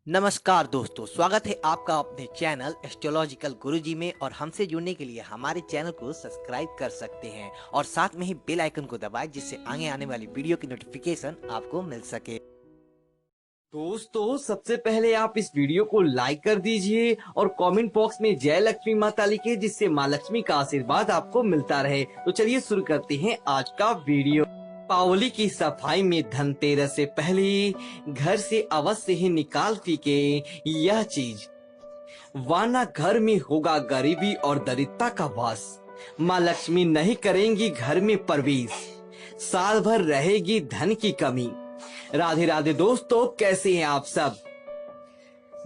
नमस्कार दोस्तों, स्वागत है आपका अपने चैनल एस्ट्रोलॉजिकल गुरुजी में। और हमसे जुड़ने के लिए हमारे चैनल को सब्सक्राइब कर सकते हैं और साथ में ही बेल आइकन को दबाएं, जिससे आगे आने वाली वीडियो की नोटिफिकेशन आपको मिल सके। दोस्तों, सबसे पहले आप इस वीडियो को लाइक कर दीजिए और कमेंट बॉक्स में जय लक्ष्मी माता लिखिए, जिससे माँ लक्ष्मी का आशीर्वाद आपको मिलता रहे। तो चलिए शुरू करते हैं आज का वीडियो। दीपावली की सफाई में धनतेरस से पहले घर से अवश्य ही निकाल फेंके यह चीज, वरना घर में होगा गरीबी और दरिद्रता का वास। माँ लक्ष्मी नहीं करेंगी घर में प्रवेश, साल भर रहेगी धन की कमी। राधे राधे दोस्तों, कैसे हैं आप सब।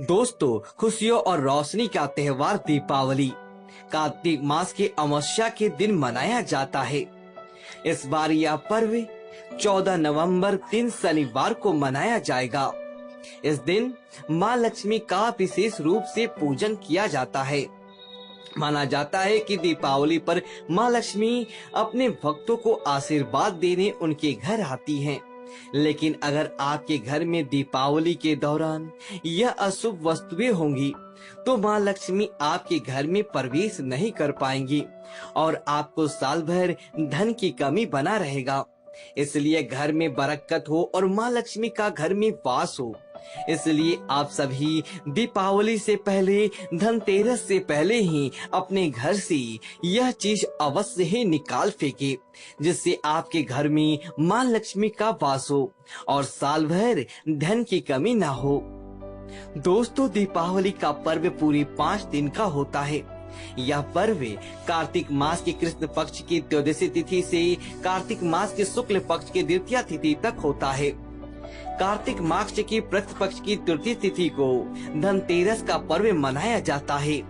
दोस्तों, खुशियों और रोशनी का त्योहार दीपावली कार्तिक मास के अमावस्या के दिन मनाया जाता है। इस बार यह पर्व 14 नवंबर दिन शनिवार को मनाया जाएगा। इस दिन माँ लक्ष्मी का विशेष रूप से पूजन किया जाता है। माना जाता है कि दीपावली पर माँ लक्ष्मी अपने भक्तों को आशीर्वाद देने उनके घर आती हैं। लेकिन अगर आपके घर में दीपावली के दौरान यह अशुभ वस्तुएं होंगी तो माँ लक्ष्मी आपके घर में प्रवेश नहीं कर पाएंगी और आपको साल भर धन की कमी बना रहेगा। इसलिए घर में बरकत हो और माँ लक्ष्मी का घर में वास हो, इसलिए आप सभी दीपावली से पहले, धनतेरस से पहले ही अपने घर से यह चीज अवश्य ही निकाल फेंके, जिससे आपके घर में माँ लक्ष्मी का वास हो और साल भर धन की कमी ना हो। दोस्तों, दीपावली का पर्व पूरी 5 दिन का होता है। यह पर्व कार्तिक मास के कृष्ण पक्ष की त्रयोदशी तिथि से कार्तिक मास के शुक्ल पक्ष की द्वितीय तिथि तक होता है। कार्तिक मास की कृष्ण पक्ष की तृतीय तिथि को धनतेरस का पर्व मनाया जाता है।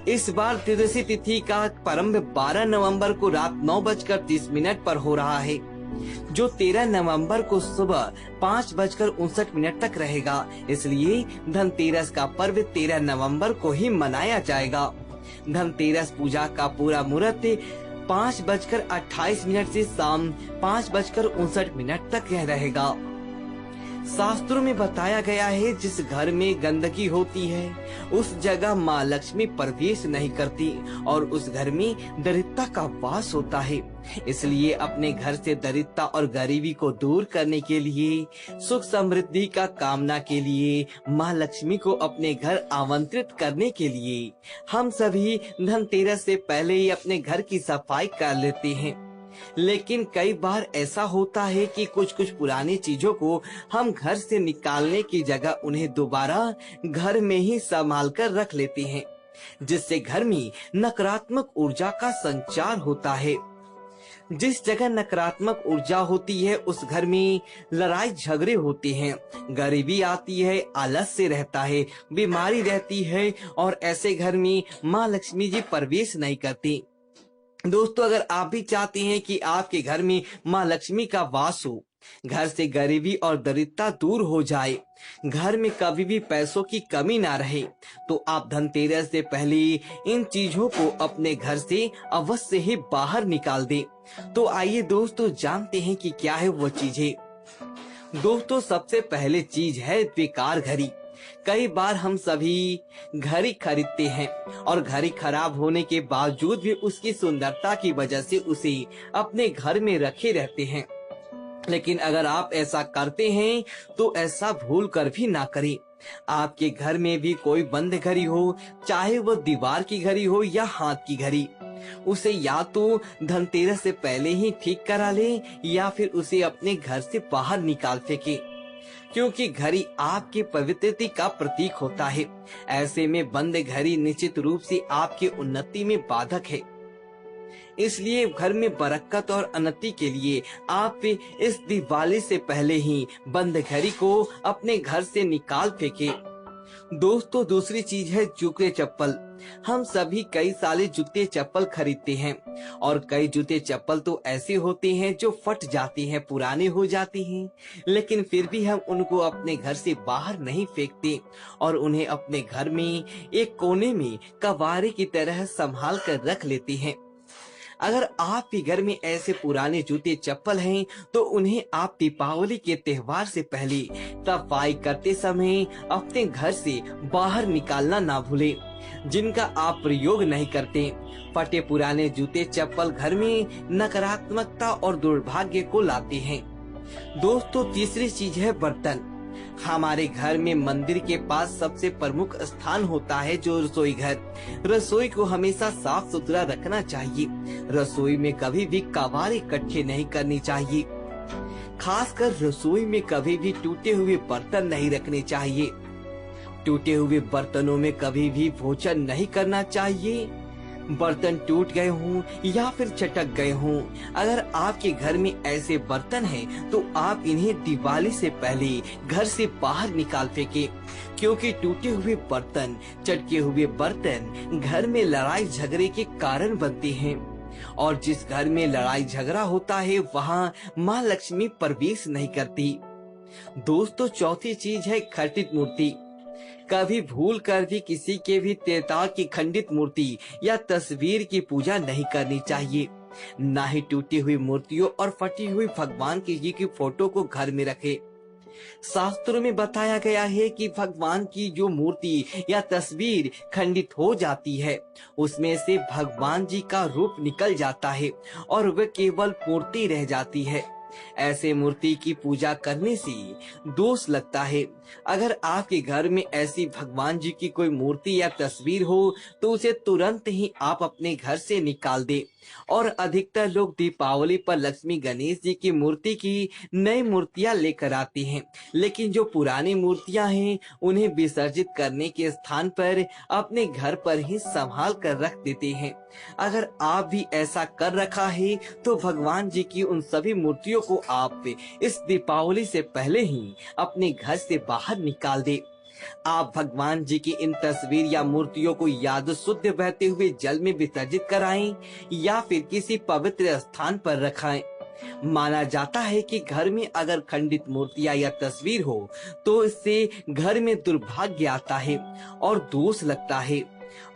इस बार त्रयोदशी तिथि का प्रारंभ 12 नवंबर को रात 9:30 पर हो रहा है, जो 13 नवंबर को सुबह 5:59 तक रहेगा। इसलिए धनतेरस का पर्व 13 नवंबर को ही मनाया जाएगा। धनतेरस पूजा का पूरा मुहूर्त 5:28 से शाम 5:59 तक रहेगा। शास्त्रों में बताया गया है, जिस घर में गंदगी होती है उस जगह माँ लक्ष्मी प्रवेश नहीं करती और उस घर में दरिद्रता का वास होता है। इसलिए अपने घर से दरिद्रता और गरीबी को दूर करने के लिए, सुख समृद्धि का कामना के लिए, माँ लक्ष्मी को अपने घर आमंत्रित करने के लिए हम सभी धनतेरस से पहले ही अपने घर की सफाई कर लेते हैं। लेकिन कई बार ऐसा होता है कि कुछ पुरानी चीजों को हम घर से निकालने की जगह उन्हें दोबारा घर में ही संभाल कर रख लेते हैं, जिससे घर में नकारात्मक ऊर्जा का संचार होता है। जिस जगह नकारात्मक ऊर्जा होती है उस घर में लड़ाई झगड़े होते हैं, गरीबी आती है, आलस्य रहता है, बीमारी रहती है और ऐसे घर में माँ लक्ष्मी जी प्रवेश नहीं करती। दोस्तों, अगर आप भी चाहते हैं कि आपके घर में माँ लक्ष्मी का वास हो, घर से गरीबी और दरिद्रता दूर हो जाए, घर में कभी भी पैसों की कमी ना रहे, तो आप धनतेरस से पहले इन चीजों को अपने घर से अवश्य ही बाहर निकाल दें। तो आइए दोस्तों, जानते हैं कि क्या है वो चीजें। दोस्तों, सबसे पहले चीज है बेकार घड़ी। कई बार हम सभी घड़ी खरीदते हैं और घड़ी खराब होने के बावजूद भी उसकी सुंदरता की वजह से उसे अपने घर में रखे रहते हैं। लेकिन अगर आप ऐसा करते हैं तो ऐसा भूल कर भी ना करें। आपके घर में भी कोई बंद घड़ी हो, चाहे वो दीवार की घड़ी हो या हाथ की घड़ी, उसे या तो धनतेरस से पहले ही ठीक करा ले या फिर उसे अपने घर से बाहर निकाल फेंके, क्योंकि घड़ी आपकी पवित्रता का प्रतीक होता है। ऐसे में बंद घड़ी निश्चित रूप से आपकी उन्नति में बाधक है। इसलिए घर में बरकत और उन्नति के लिए आप इस दिवाली से पहले ही बंद घड़ी को अपने घर से निकाल फेंके। दोस्तों, दूसरी चीज है जूते चप्पल। हम सभी कई सारे जूते चप्पल खरीदते हैं और कई जूते चप्पल तो ऐसे होते हैं जो फट जाते हैं, पुराने हो जाते हैं, लेकिन फिर भी हम उनको अपने घर से बाहर नहीं फेंकते और उन्हें अपने घर में एक कोने में कबाड़े की तरह संभाल कर रख लेते हैं। अगर आपके घर में ऐसे पुराने जूते चप्पल हैं तो उन्हें आप दीपावली के त्योहार से पहले सफाई करते समय अपने घर से बाहर निकालना ना भूलें, जिनका आप प्रयोग नहीं करते। फटे पुराने जूते चप्पल घर में नकारात्मकता और दुर्भाग्य को लाते हैं। दोस्तों, तीसरी चीज है बर्तन। हमारे घर में मंदिर के पास सबसे प्रमुख स्थान होता है जो रसोई घर। रसोई को हमेशा साफ सुथरा रखना चाहिए। रसोई में कभी भी कबाड़ इकट्ठे नहीं करनी चाहिए। खासकर रसोई में कभी भी टूटे हुए बर्तन नहीं रखने चाहिए। टूटे हुए बर्तनों में कभी भी भोजन नहीं करना चाहिए। बर्तन टूट गए हों या फिर चटक गए हों, अगर आपके घर में ऐसे बर्तन हैं तो आप इन्हें दिवाली से पहले घर से बाहर निकाल फेंकें, क्योंकि टूटे हुए बर्तन, चटके हुए बर्तन घर में लड़ाई झगड़े के कारण बनते हैं, और जिस घर में लड़ाई झगड़ा होता है वहाँ माँ लक्ष्मी प्रवेश नहीं करती। दोस्तों, चौथी चीज है खंडित मूर्ति। कभी भूल कर भी किसी के भी देवता की खंडित मूर्ति या तस्वीर की पूजा नहीं करनी चाहिए। ना ही टूटी हुई मूर्तियों और फटी हुई भगवान जी की फोटो को घर में रखें। शास्त्रों में बताया गया है कि भगवान की जो मूर्ति या तस्वीर खंडित हो जाती है, उसमें से भगवान जी का रूप निकल जाता है और वह केवल मूर्ति रह जाती है। ऐसे मूर्ति की पूजा करने से दोष लगता है। अगर आपके घर में ऐसी भगवान जी की कोई मूर्ति या तस्वीर हो तो उसे तुरंत ही आप अपने घर से निकाल दें। और अधिकतर लोग दीपावली पर लक्ष्मी गणेश जी की मूर्ति की नई मूर्तियां लेकर आते हैं, लेकिन जो पुरानी मूर्तियां हैं उन्हें विसर्जित करने के स्थान पर अपने घर पर ही संभाल कर रख देते हैं। अगर आप भी ऐसा कर रखा है तो भगवान जी की उन सभी मूर्तियों को आप इस दीपावली से पहले ही अपने घर से बाहर निकाल दे। आप भगवान जी की इन तस्वीर या मूर्तियों को या तो शुद्ध बहते हुए जल में विसर्जित कराएं या फिर किसी पवित्र स्थान पर रखाएं। माना जाता है कि घर में अगर खंडित मूर्तियां या तस्वीर हो तो इससे घर में दुर्भाग्य आता है और दोष लगता है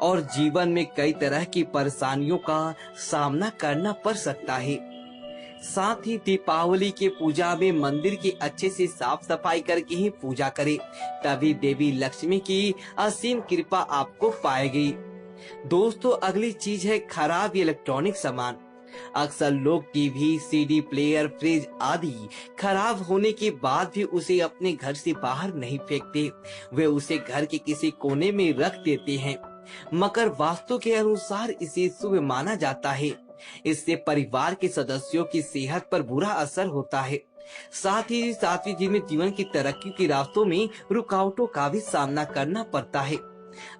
और जीवन में कई तरह की परेशानियों का सामना करना पड़ सकता है। साथ ही दीपावली के पूजा में मंदिर की अच्छे से साफ सफाई करके ही पूजा करें, तभी देवी लक्ष्मी की असीम कृपा आपको पाएगी। दोस्तों, अगली चीज है खराब इलेक्ट्रॉनिक सामान। अक्सर लोग टीवी, सीडी प्लेयर, फ्रिज आदि खराब होने के बाद भी उसे अपने घर से बाहर नहीं फेंकते, वे उसे घर के किसी कोने में रख देते हैं। मकर वास्तु के अनुसार इसे शुभ माना जाता है। इससे परिवार के सदस्यों की सेहत पर बुरा असर होता है। साथ ही जीवन की तरक्की के रास्तों में रुकावटों का भी सामना करना पड़ता है।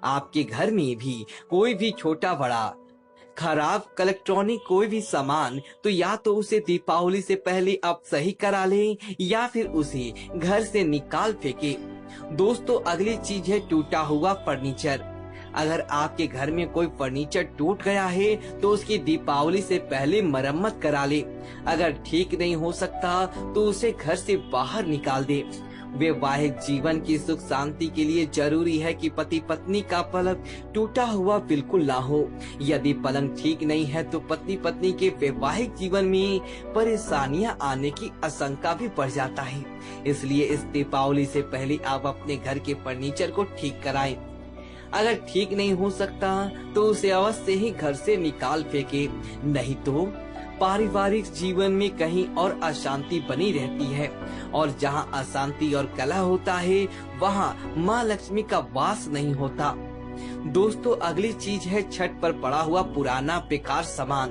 आपके घर में भी कोई भी छोटा बड़ा खराब इलेक्ट्रॉनिक कोई भी सामान तो या तो उसे दीपावली से पहले आप सही करा लें या फिर उसे घर से निकाल फेंके। दोस्तों, अगली चीज है टूटा हुआ फर्नीचर। अगर आपके घर में कोई फर्नीचर टूट गया है तो उसकी दीपावली से पहले मरम्मत करा ले। अगर ठीक नहीं हो सकता तो उसे घर से बाहर निकाल दे। वैवाहिक जीवन की सुख शांति के लिए जरूरी है कि पति पत्नी का पलंग टूटा हुआ बिल्कुल ना हो। यदि पलंग ठीक नहीं है तो पति पत्नी के वैवाहिक जीवन में परेशानियां आने की आशंका भी बढ़ जाता है। इसलिए इस दीपावली से पहले आप अपने घर के फर्नीचर को ठीक कराएं। अगर ठीक नहीं हो सकता तो उसे अवश्य ही घर से निकाल फेंके, नहीं तो पारिवारिक जीवन में कहीं और अशांति बनी रहती है, और जहां अशांति और कलह होता है वहां माँ लक्ष्मी का वास नहीं होता। दोस्तों, अगली चीज है छत पर पड़ा हुआ पुराना बेकार सामान।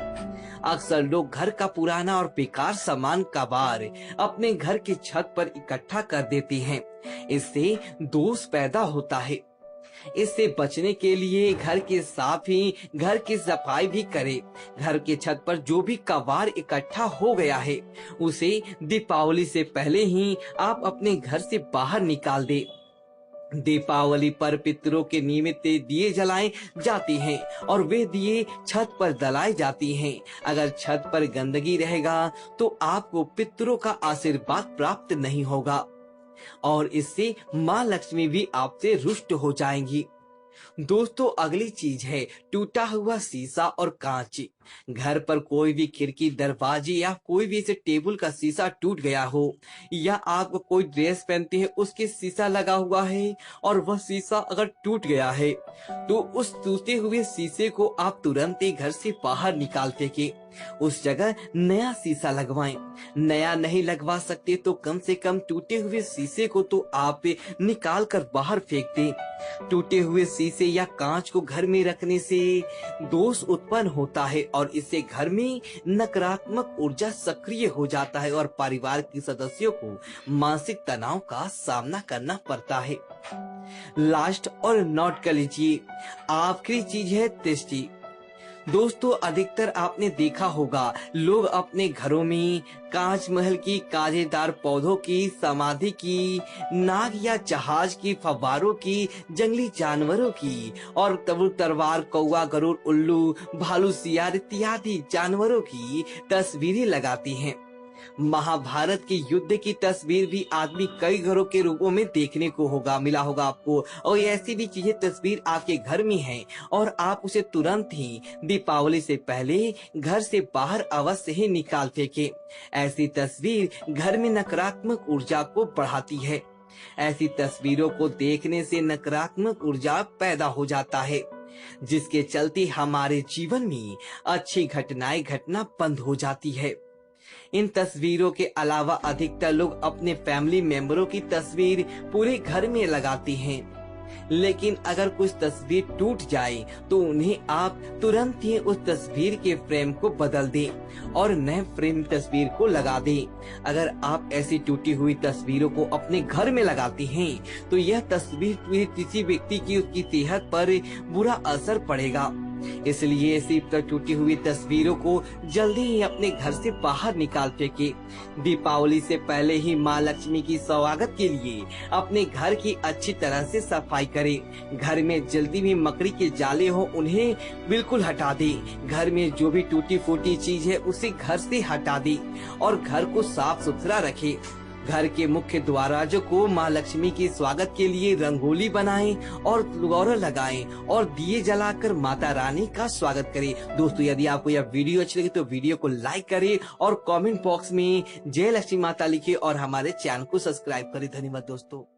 अक्सर लोग घर का पुराना और बेकार सामान कबाड़ अपने घर की छत पर इकट्ठा कर देते हैं। इससे दोष पैदा होता है। इससे बचने के लिए घर के साथ ही घर की सफाई भी करें। घर के छत पर जो भी कबाड़ इकट्ठा हो गया है उसे दीपावली से पहले ही आप अपने घर से बाहर निकाल दें। दीपावली पर पितरों के निमित्त दिए जलाए जाते हैं और वे दिए छत पर जलाए जाते हैं। अगर छत पर गंदगी रहेगा तो आपको पितरों का आशीर्वाद प्राप्त नहीं होगा और इससे माँ लक्ष्मी भी आपसे रुष्ट हो जाएंगी। दोस्तों अगली चीज है टूटा हुआ शीशा और कांच। घर पर कोई भी खिड़की, दरवाजे या कोई भी ऐसे टेबल का शीशा टूट गया हो, या आप कोई ड्रेस पहनते हैं उसके शीशा लगा हुआ है और वह शीशा अगर टूट गया है, तो उस टूटे हुए शीशे को आप तुरंत ही घर से बाहर निकाल फेंके, उस जगह नया शीशा लगवाएं। नया नहीं लगवा सकते तो कम से कम टूटे हुए शीशे को तो आप निकाल कर बाहर फेंक दें। टूटे हुए शीशे या कांच को घर में रखने से दोष उत्पन्न होता है और इससे घर में नकारात्मक ऊर्जा सक्रिय हो जाता है और परिवार के सदस्यों को मानसिक तनाव का सामना करना पड़ता है। लास्ट और नोट कर लीजिए, आखिरी चीज है दृष्टि। दोस्तों अधिकतर आपने देखा होगा लोग अपने घरों में कांच महल की, कांटेदार पौधों की, समाधि की, नाग या जहाज की, फव्वारों की, जंगली जानवरों की और तलवार, कौवा, गरुड़, उल्लू, भालू, सियार इत्यादि जानवरों की तस्वीरें लगाती हैं। महाभारत के युद्ध की तस्वीर भी आदमी कई घरों के रूपों में देखने को मिला होगा आपको, और ऐसी भी चीजें तस्वीर आपके घर में है और आप उसे तुरंत ही दीपावली से पहले घर से बाहर अवश्य ही निकाल फेंके। ऐसी तस्वीर घर में नकारात्मक ऊर्जा को बढ़ाती है। ऐसी तस्वीरों को देखने से नकारात्मक ऊर्जा पैदा हो जाता है, जिसके चलते हमारे जीवन में अच्छी घटनाएं घटना बंद हो जाती है। इन तस्वीरों के अलावा अधिकतर लोग अपने फैमिली मेंबरों की तस्वीर पूरे घर में लगाते हैं, लेकिन अगर कुछ तस्वीर टूट जाए तो उन्हें आप तुरंत ही उस तस्वीर के फ्रेम को बदल दें और नए फ्रेम तस्वीर को लगा दें। अगर आप ऐसी टूटी हुई तस्वीरों को अपने घर में लगाते हैं तो यह तस्वीर किसी व्यक्ति की उसकी सेहत पर बुरा असर पड़ेगा। इसलिए ऐसी टूटी हुई तस्वीरों को जल्दी ही अपने घर से बाहर निकाल फेंके। दीपावली से पहले ही माँ लक्ष्मी की स्वागत के लिए अपने घर की अच्छी तरह से सफाई करें। घर में जल्दी भी मकड़ी के जाले हो उन्हें बिल्कुल हटा दें। घर में जो भी टूटी फूटी चीज है उसे घर से हटा दें और घर को साफ सुथरा रखें। घर के मुख्य द्वाराजों को माँ लक्ष्मी के स्वागत के लिए रंगोली बनाएं और गौर लगाएं और दिए जलाकर माता रानी का स्वागत करें। दोस्तों यदि आपको यह वीडियो अच्छी लगी तो वीडियो को लाइक करें और कमेंट बॉक्स में जय लक्ष्मी माता लिखें और हमारे चैनल को सब्सक्राइब करें। धन्यवाद दोस्तों।